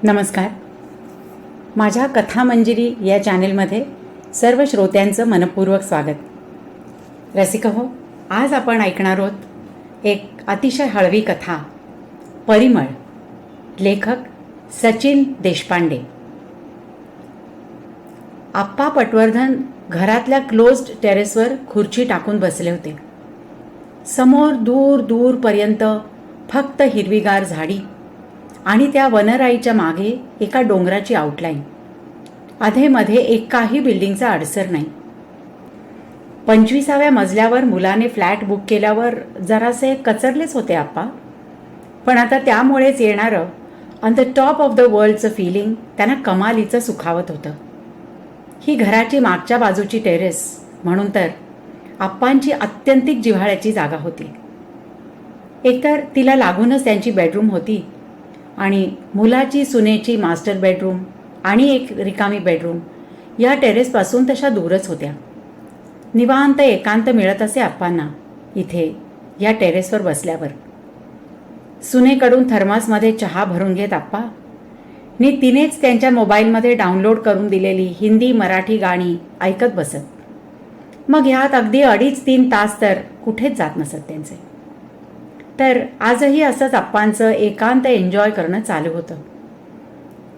नमस्कार. माझ्या कथामंजिरी या चॅनेलमध्ये सर्व श्रोत्यांचं मनपूर्वक स्वागत. रसिका हो, आज आपण ऐकणार आहोत एक अतिशय हळवी कथा, परिमळ. लेखक सचिन देशपांडे. आप्पा पटवर्धन घरातल्या क्लोज्ड टेरेसवर खुर्ची टाकून बसले होते. समोर दूर दूरपर्यंत फक्त हिरवीगार झाडी आणि त्या वनराईच्या मागे एका डोंगराची आउटलाईन. अधेमध्ये एकाही बिल्डिंगचा अडसर नाही. 25व्या मजल्यावर मुलाने फ्लॅट बुक केल्यावर जरासे कचरलेच होते आप्पा, पण आता त्यामुळेच येणारं on the top of the वर्ल्डचं फिलिंग त्यांना कमालीचं सुखावत होतं. ही घराची मागच्या बाजूची टेरेस म्हणून तर आप्पांची अत्यंतिक जिव्हाळ्याची जागा होती. एकतर तिला लागूनच त्यांची बेडरूम होती आणि मुलाची सुनेची मास्टर बेडरूम आणि एक रिकामी बेडरूम या टेरेसपासून तशा दूरच होत्या. निवांत एकांत मिळत असे आप्पांना इथे या टेरेसवर बसल्यावर. सुनेकडून थर्मासमध्ये चहा भरून घेत आप्पा नि तिनेच त्यांच्या मोबाईलमध्ये डाउनलोड करून दिलेली हिंदी मराठी गाणी ऐकत बसत. मग ह्यात अगदी 2.5-3 तास तर कुठेच जात नसत त्यांचे. तर आजही असंच आप्पांचं एकांत एन्जॉय करणं चालू होतं.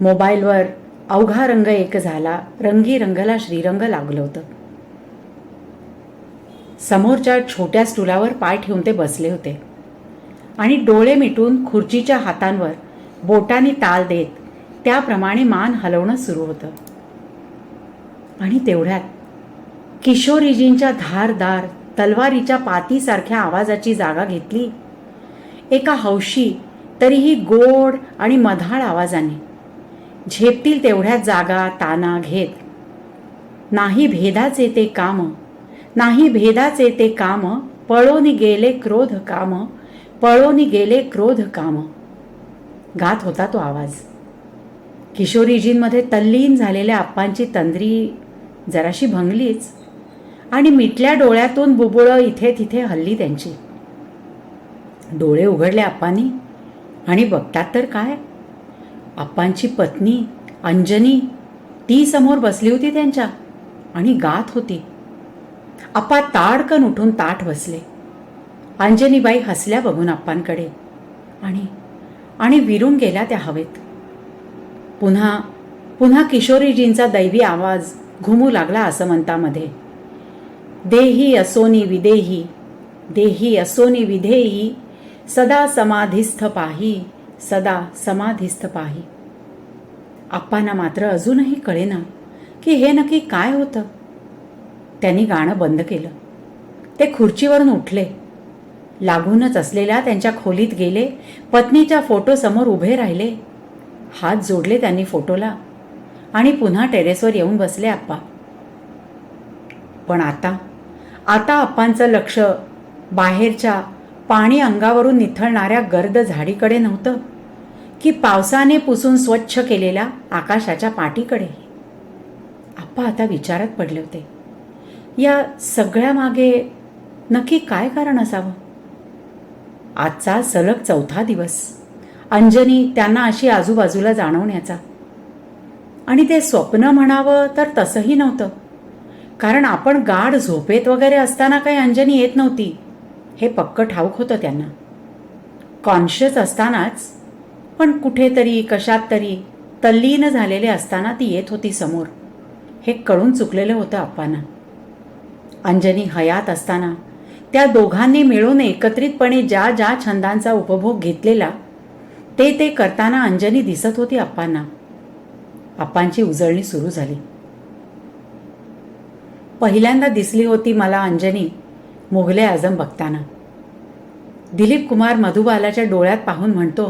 मोबाईलवर अवघा रंग एक झाला, रंगी रंगला श्रीरंग लागलं होतं. समोरच्या छोट्या स्टुलावर पाय ठेवून ते बसले होते आणि डोळे मिटून खुर्चीच्या हातांवर बोटांनी ताल देत त्याप्रमाणे मान हलवणं सुरू होतं. आणि तेवढ्यात किशोरीजींच्या धारदार तलवारीच्या पातीसारख्या आवाजाची जागा घेतली एका हौशी तरीही गोड आणि मधाळ आवाजाने. झेपतील तेवढ्याच जागा ताना घेत, नाही भेदाचे ते काम, नाही भेदाचे ते काम, पळोनी गेले क्रोध काम, पळोनी गेले क्रोध काम, गात होता तो आवाज. किशोरीजींमध्ये तल्लीन झालेल्या आप्पांची तंद्री जराशी भंगलीच आणि मिटल्या डोळ्यातून बुबुळं इथे तिथे हल्ली त्यांची. डोळे उघडले आप्पांनी आणि बघतात तर काय, आप्पांची पत्नी अंजनी ती समोर बसली होती त्यांच्या आणि गात होती. आप्पा ताडकन उठून ताठ बसले. अंजनीबाई हसल्या बघून आप्पांकडे आणि विरून गेल्या त्या हवेत. पुन्हा पुन्हा किशोरीजींचा दैवी आवाज घुमू लागला असमंतामध्ये. देही असोनी विदेही, देही असोनी विधेही, सदा समाधिस्थ पाही, सदा समाधिस्थ पाही. आप्पांना मात्र अजूनही कळेना की हे नक्की काय होतं. त्यांनी गाणं बंद केलं. ते खुर्चीवरून उठले. लागूनच असलेल्या त्यांच्या खोलीत गेले. पत्नीच्या फोटोसमोर उभे राहिले. हात जोडले त्यांनी फोटोला आणि पुन्हा टेरेसवर येऊन बसले आप्पा. पण आता आप्पांचं लक्ष बाहेरच्या पाणी अंगावरून निथळणाऱ्या गर्द झाडीकडे नव्हतं की पावसाने पुसून स्वच्छ केलेल्या आकाशाच्या पाटीकडे. आप्पा आता विचारात पडले होते, या सगळ्या मागे नक्की काय कारण असावं. आजचा सलग 4था दिवस अंजनी त्यांना अशी आजूबाजूला जाणवण्याचा. आणि ते स्वप्न म्हणावं तर तसंही नव्हतं, कारण आपण गाढ झोपेत वगैरे असताना काही अंजनी येत नव्हती हे पक्क ठाऊक होतं त्यांना. कॉन्शियस असतानाच, पण कुठेतरी कशात तरी तल्लीन झालेले असताना ती येत होती समोर हे कळून चुकलेलं होतं आप्पांना. अंजनी हयात असताना त्या दोघांनी मिळून एकत्रितपणे ज्या ज्या छंदांचा उपभोग घेतलेला ते करताना अंजनी दिसत होती आप्पांना. आप्पांची उजळणी सुरू झाली. पहिल्यांदा दिसली होती मला अंजनी मुघले आझम बघताना. दिलीप कुमार मधुबालाच्या डोळ्यात पाहून म्हणतो,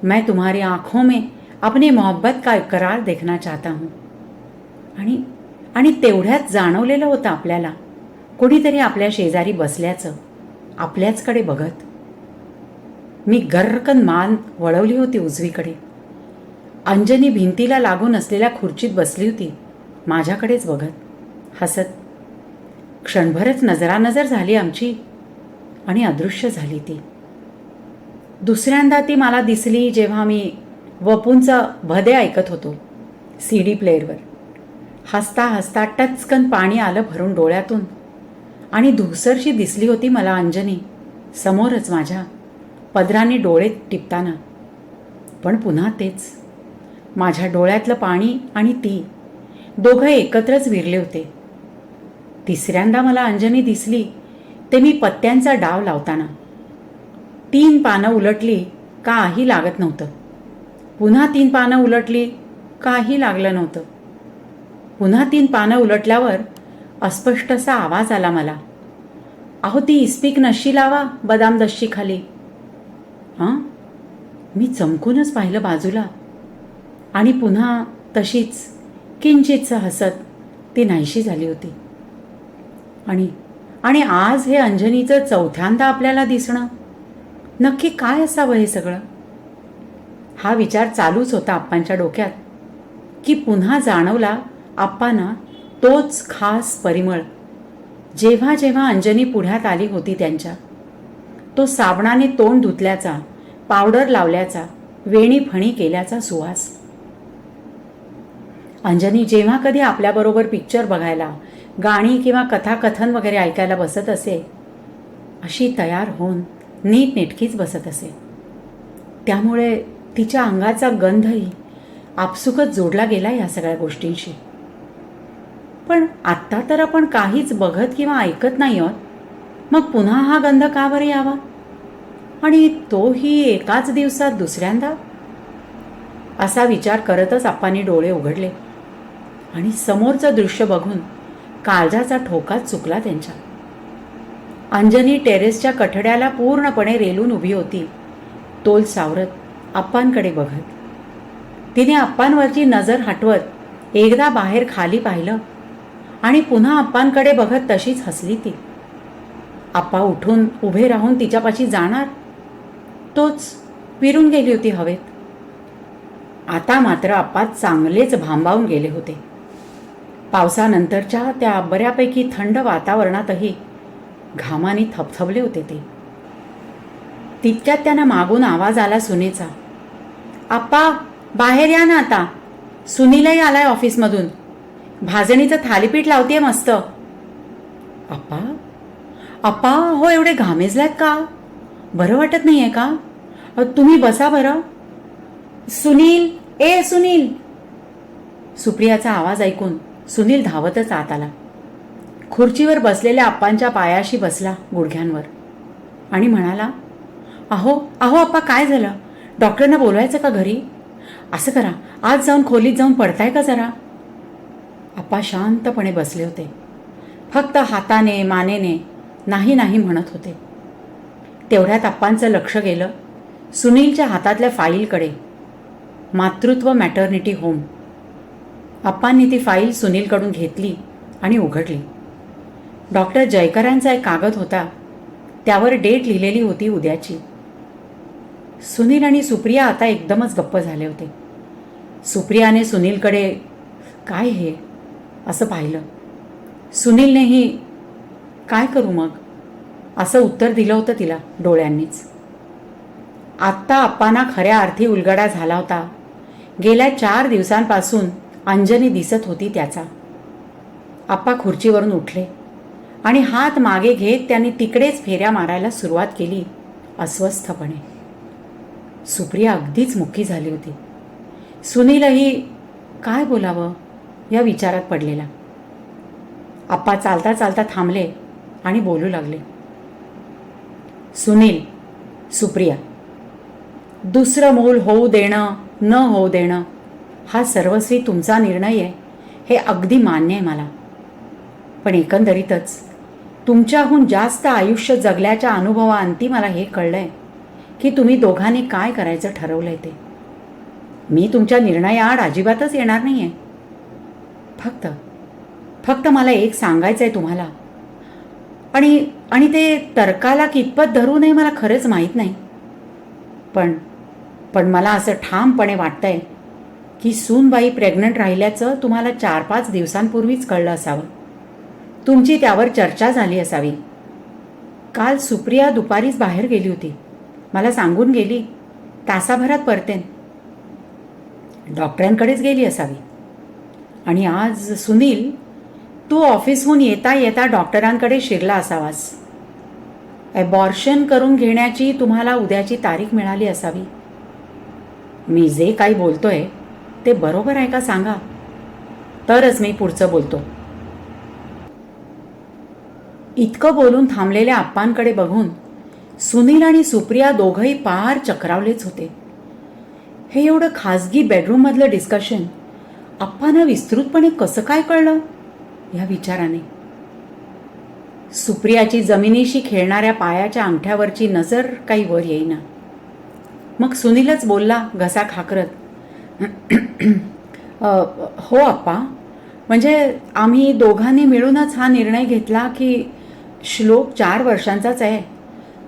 मैं तुम्हारी आंखों में अपनी मोहब्बत का इकरार देखना चाहता हूँ. आणि तेवढ्यात जाणवलेलं होतं आपल्याला कोणीतरी आपल्या शेजारी बसल्याचं आपल्याचकडे बघत. मी गर्रकन मान वळवली होती उजवीकडे. अंजनी भिंतीला लागून असलेल्या खुर्चीत बसली होती माझ्याकडेच बघत हसत. क्षणभरच नजरानजर झाली आमची आणि अदृश्य झाली ती. दुसऱ्यांदा ती मला दिसली जेव्हा मी वपूंचं भदे ऐकत होतो CD प्लेअरवर. हसता हसता टचकन पाणी आलं भरून डोळ्यातून आणि धुसरशी दिसली होती मला अंजनी समोरच माझ्या, पदराने डोळे टिपताना. पण पुन्हा तेच, माझ्या डोळ्यातलं पाणी आणि ती दोघं एकत्रच विरले होते. तिसऱ्यांदा मला अंजनी दिसली ते मी पत्त्यांचा डाव लावताना. 3 पानं उलटली, काही लागत नव्हतं. पुन्हा 3 पानं उलटली, काही लागलं नव्हतं. पुन्हा 3 पानं उलटल्यावर अस्पष्टसा आवाज आला मला, अहो ती इस्पीक नशी लावा बदाम दशी खाली. मी चमकूनच पाहिलं बाजूला आणि पुन्हा तशीच किंचितसं हसत ती नाहीशी झाली होती. आणि आज हे अंजनीचं चौथ्यांदा आपल्याला दिसणं, नक्की काय असावं हे सगळं? हा विचार चालूच होता आप्पांच्या डोक्यात की पुन्हा जाणवला आप्पांना तोच खास परिमळ जेव्हा जेव्हा अंजनी पुढ्यात आली होती त्यांच्या. तो साबणाने तोंड धुतल्याचा, पावडर लावल्याचा, वेणी फणी केल्याचा सुवास. अंजनी जेव्हा कधी आपल्याबरोबर पिक्चर बघायला, गाणी किंवा कथाकथन वगैरे ऐकायला बसत असे, अशी तयार होऊन नीटनेटकीच बसत असे. त्यामुळे तिच्या अंगाचा गंधही आपसुकच जोडला गेला या सगळ्या गोष्टींशी. पण आत्ता तर आपण काहीच बघत किंवा ऐकत नाही आहोत, मग पुन्हा हा गंध का बरं यावा? आणि तोही एकाच दिवसात दुसऱ्यांदा? असा विचार करतच आप्पांनी डोळे उघडले आणि समोरचं दृश्य बघून काळजाचा ठोकाच चुकला त्यांच्या. अंजनी टेरेसच्या कठड्याला पूर्णपणे रेलून उभी होती, तोल सावरत आप्पांकडे बघत. तिने आप्पांवरची नजर हटवत एकदा बाहेर खाली पाहिलं आणि पुन्हा आप्पांकडे बघत तशीच हसली ती. आप्पा उठून उभे राहून तिच्यापाशी जाणार, तोच विरून गेली होती हवेत. आता मात्र आप्पा चांगलेच भांबावून गेले होते. पावसानंतरच्या त्या बऱ्यापैकी थंड वातावरणातही घामाने थपथपले होते ते. तितक्यात त्यांना मागून आवाज आला सुनेचा, आप्पा बाहेर या ना आता, सुनीलही आलाय ऑफिसमधून, भाजणीचं थालीपीठ लावतेय मस्त. आप्पा आप्पा हो एवढे घामेजलात का? बरं वाटत नाही आहे का? तुम्ही बसा बरं. सुनील, ए सुनील. सुप्रियाचा आवाज ऐकून सुनील धावतच आत आला. खुर्चीवर बसलेल्या आप्पांच्या पायाशी बसला गुडघ्यांवर आणि म्हणाला, अहो अहो आप्पा काय झालं? डॉक्टरना बोलवायचं का घरी? असं करा, आज जाऊन खोलीत जाऊन पडताय का जरा? आप्पा शांतपणे बसले होते, फक्त हाताने मानेने नाही नाही म्हणत होते. तेवढ्यात आप्पांचं लक्ष गेलं सुनीलच्या हातातल्या फाईलकडे, मातृत्व मॅटर्निटी होम. आप्पांनी ती फाईल सुनीलकडून घेतली आणि उघडली. डॉक्टर जयकरांचा एक कागद होता, त्यावर डेट लिहिलेली होती उद्याची. सुनील आणि सुप्रिया आता एकदमच गप्प झाले होते. सुप्रियाने सुनीलकडे काय हे असं पाहिलं. सुनीलनेही काय करू मग असं उत्तर दिलं होतं तिला डोळ्यांनीच. आत्ता आप्पांना खऱ्या अर्थी उलगडा झाला होता. गेल्या 4 दिवसांपासून अंजनी दिसत होती त्याचा. आप्पा खुर्चीवरून उठले आणि हात मागे घेत त्यांनी तिकडेच फेऱ्या मारायला सुरुवात केली अस्वस्थपणे. सुप्रिया अगदीच मुक्की झाली होती. सुनीलही काय बोलावं या विचारात पडलेला. आप्पा चालता चालता थांबले आणि बोलू लागले, सुनील, सुप्रिया, दुसरं मूल होऊ देणं न होऊ देणं हा सर्वस्वी तुमचा निर्णय आहे, हे अगदी मान्य आहे मला. पण एकंदरीतच तुमच्याहून जास्त आयुष्य जगल्याच्या अनुभवाअंती मला हे कळलंय की तुम्ही दोघांनी काय करायचं ठरवलंय ते. मी तुमच्या निर्णयाआड अजिबातच येणार नाही आहे. फक्त मला एक सांगायचं आहे तुम्हाला, आणि ते तर्काला कितपत धरू नये मला खरंच माहीत नाही. पण मला असं ठामपणे वाटतंय की सूनबाई प्रेग्नंट राहिल्याचं तुम्हाला 4-5 दिवसांपूर्वीच कळलं असावं. तुमची त्यावर चर्चा झाली असावी. काल सुप्रिया दुपारीच बाहेर गेली होती, मला सांगून गेली तासाभरात परतेन. डॉक्टरांकडेच गेली असावी. आणि आज सुनील, तू ऑफिसहून येता येता डॉक्टरांकडे शिरला असावास. ॲबॉर्शन करून घेण्याची तुम्हाला उद्याची तारीख मिळाली असावी. मी जे काही बोलतोय ते बरोबर आहे का सांगा, तरच मी पुढचं बोलतो. इतकं बोलून थांबलेल्या आप्पांकडे बघून सुनील आणि सुप्रिया दोघंही पार चक्रावलेच होते. हे एवढं खाजगी बेडरूममधलं डिस्कशन आप्पांना विस्तृतपणे कसं काय कळलं या विचाराने सुप्रियाची जमिनीशी खेळणाऱ्या पायाच्या अंगठ्यावरची नजर काही वर येईना. मग सुनीलच बोलला घसा खाकरत, हो आप्पा, म्हणजे आम्ही दोघांनी मिळूनच हा निर्णय घेतला की श्लोक 4 वर्षांचाच आहे,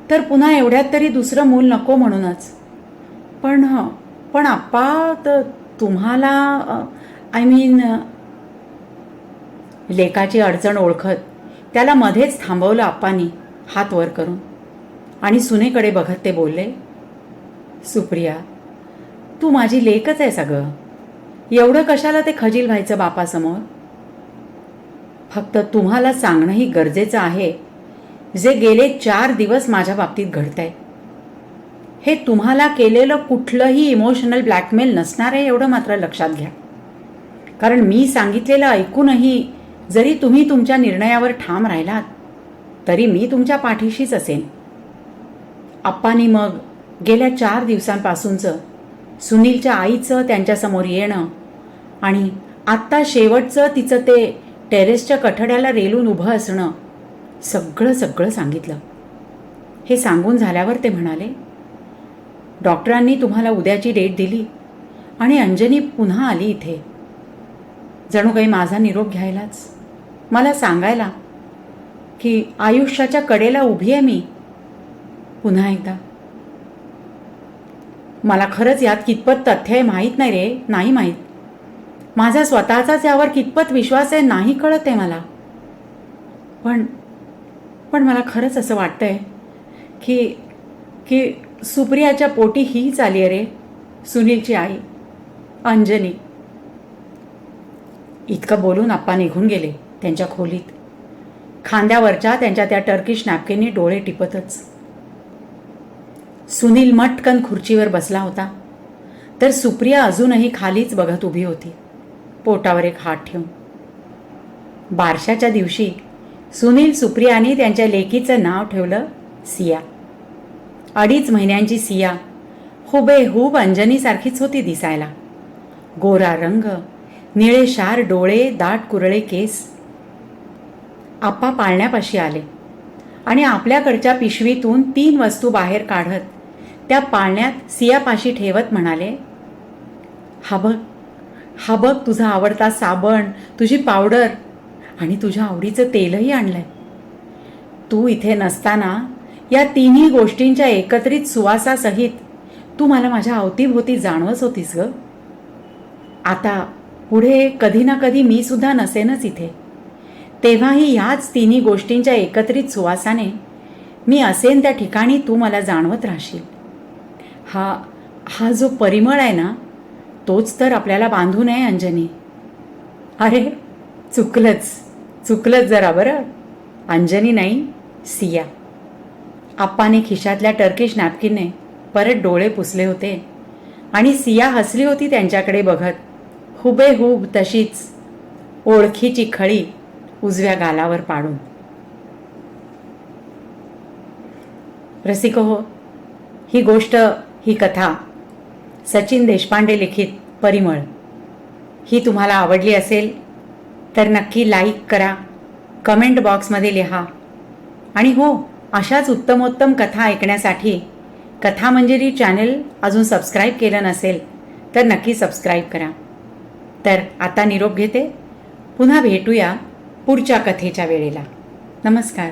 तर पुन्हा एवढ्यात तरी दुसरं मूल नको म्हणूनच. पण आप्पा, तर तुम्हाला आय मीन. लेकाची अडचण ओळखत त्याला मध्येच थांबवलं आप्पांनी हात वर करून. आणि सुनेकडे बघत ते बोलले, सुप्रिया, तू माझी लेकच आहे सगळं. एवढं कशाला ते खजील व्हायचं बापासमोर. फक्त तुम्हाला सांगणंही गरजेचं आहे जे गेले 4 दिवस माझ्या बाबतीत घडतंय. हे तुम्हाला केलेलं कुठलंही इमोशनल ब्लॅकमेल नसणार आहे एवढं मात्र लक्षात घ्या. कारण मी सांगितलेलं ऐकूनही जरी तुम्ही तुमच्या निर्णयावर ठाम राहिलात तरी मी तुमच्या पाठीशीच असेन. आप्पांनी मग गेल्या 4 दिवसांपासूनचं सुनीलच्या आईचं त्यांच्यासमोर येणं आणि आत्ता शेवटचं तिचं ते टेरेसच्या कठड्याला रेलून उभं असणं सगळं सांगितलं. हे सांगून झाल्यावर ते म्हणाले, डॉक्टरांनी तुम्हाला उद्याची डेट दिली आणि अंजनी पुन्हा आली इथे. जणू काही माझा निरोप घ्यायलाच, मला सांगायला की आयुष्याच्या कडेला उभी आहे मी पुन्हा एकदा. मला खरंच यात कितपत तथ्य आहे माहीत नाही रे, नाही माहीत. माझा स्वतःचाच यावर कितपत विश्वास आहे नाही कळत आहे मला. पण मला खरंच असं वाटतंय की सुप्रियाच्या पोटी हीच आली आहे रे, सुनीलची आई अंजनी. इतकं बोलून आप्पा निघून गेले त्यांच्या खोलीत, खांद्यावरच्या त्यांच्या त्या टर्किश नॅपकिनने डोळे टिपतच. सुनील मटकन खुर्चीवर बसला होता तर सुप्रिया अजूनही खालीच बघत उभी होती, पोटावर एक हात ठेवून. बारशाच्या दिवशी सुनील सुप्रियाने त्यांच्या लेकीचं नाव ठेवलं सिया. 2.5 महिन्यांची सिया हुबेहूब अंजनीसारखीच होती दिसायला. गोरा रंग, निळेशार डोळे, दाट कुरळे केस. आप्पा पाळण्यापाशी आले आणि आपल्याकडच्या पिशवीतून 3 वस्तू बाहेर काढत त्या पाळण्यात सियापाशी ठेवत म्हणाले, हा बघ तुझा आवडता साबण, तुझी पावडर आणि तुझ्या आवडीचं तेलही आणलंय. तू इथे नसताना या 3ही गोष्टींच्या एकत्रित सुवासासहित तू मला माझ्या अवतीभोवती जाणवत होतीस ग. आता पुढे कधी ना कधी मी सुद्धा नसेनच इथे, तेव्हाही ह्याच 3ही गोष्टींच्या एकत्रित सुवासाने मी असेन त्या ठिकाणी तू मला जाणवत राहशील. हा जो परिमळ आहे ना, तोच तर आपल्याला बांधून आहे अंजनी. अरे चुकलंच जरा बरं, अंजनी नाही सिया. आप्पाने खिशातल्या टर्किश नॅपकिनने परत डोळे पुसले होते आणि सिया हसली होती त्यांच्याकडे बघत, हुबेहूब तशीच, ओळखीची खळी उजव्या गालावर पाडून. रसिको हो, ही गोष्ट, ही कथा सचिन देशपांडे लिखित परिमळ ही तुम्हाला आवडली असेल तर नक्की लाईक करा, कमेंट बॉक्समध्ये लिहा. आणि हो, अशाच उत्तमोत्तम कथा ऐकण्यासाठी कथामंजरी चॅनल अजून सबस्क्राईब केलं नसेल तर नक्की सबस्क्राईब करा. तर आता निरोप घेते, पुन्हा भेटूया पुढच्या कथेच्या वेळेला. नमस्कार.